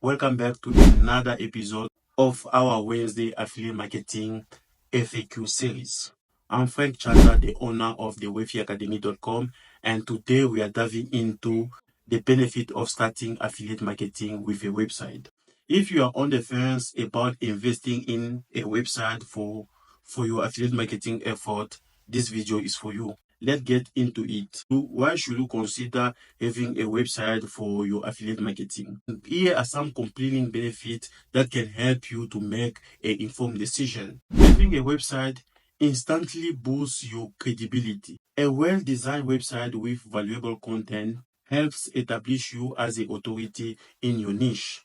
Welcome back to another episode of our Wednesday Affiliate Marketing FAQ series. I'm Frank Chanda, the owner of the wefiacademy.com, and today we are diving into the benefit of starting affiliate marketing with a website. If you are on the fence about investing in a website for your affiliate marketing effort, this video is for you. Let's get into it. Why should you consider having a website for your affiliate marketing? Here are some compelling benefits that can help you to make an informed decision. Having a website instantly boosts your credibility. A well-designed website with valuable content helps establish you as an authority in your niche.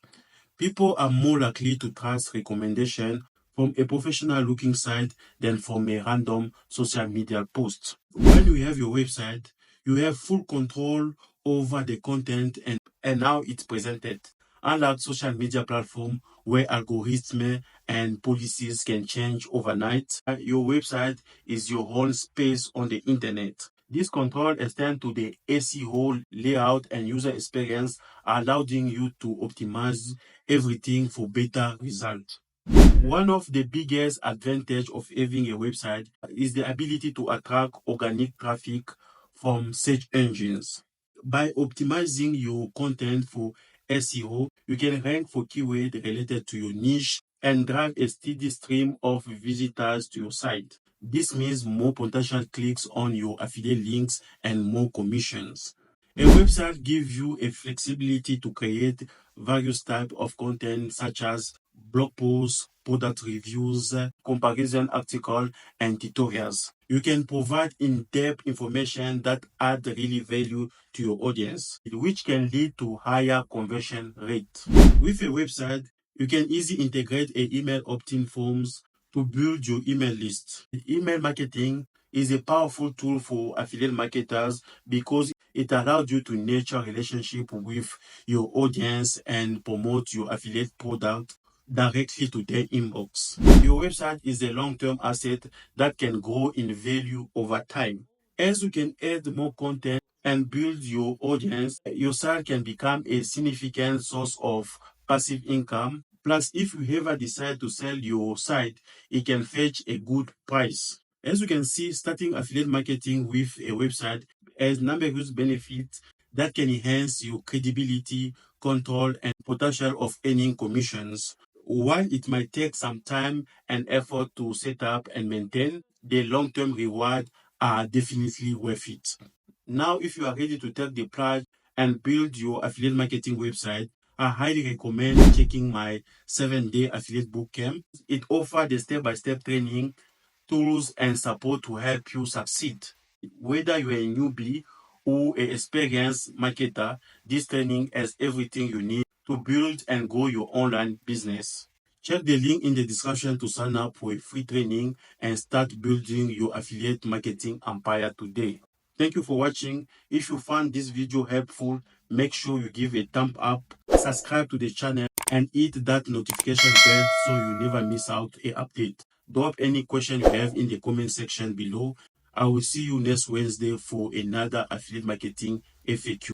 People are more likely to trust recommendation from a professional looking site than from a random social media post. When you have your website, you have full control over the content and how it's presented. Unlike social media platform where algorithms and policies can change overnight, your website is your own space on the internet. This control extends to the SEO layout and user experience, allowing you to optimize everything for better results. One of the biggest advantages of having a website is the ability to attract organic traffic from search engines. By optimizing your content for SEO, you can rank for keywords related to your niche and drive a steady stream of visitors to your site. This means more potential clicks on your affiliate links and more commissions. A website gives you a flexibility to create various types of content such as blog posts, product reviews, comparison articles, and tutorials. You can provide in-depth information that add really value to your audience, which can lead to higher conversion rate. With a website, you can easily integrate an email opt-in forms to build your email list. Email marketing is a powerful tool for affiliate marketers because it allows you to nurture relationship with your audience and promote your affiliate product directly to their inbox. Your website is a long-term asset that can grow in value over time. As you can add more content and build your audience, your site can become a significant source of passive income. Plus, if you ever decide to sell your site, it can fetch a good price. As you can see, starting affiliate marketing with a website has numerous benefits that can enhance your credibility, control, and potential of earning commissions. While it might take some time and effort to set up and maintain, the long-term reward are definitely worth it. Now, if you are ready to take the plunge and build your affiliate marketing website, I highly recommend checking my 7-day affiliate bootcamp. It offers the step-by-step training, tools, and support to help you succeed. Whether you are a newbie or an experienced marketer, this training has everything you need to build and grow your online business. Check the link in the description to sign up for a free training and start building your affiliate marketing empire today. Thank you for watching. If you found this video helpful, make sure you give a thumb up, subscribe to the channel, and hit that notification bell so you never miss out an update. Drop any question you have in the comment section below. I will see you next Wednesday for another affiliate marketing FAQ.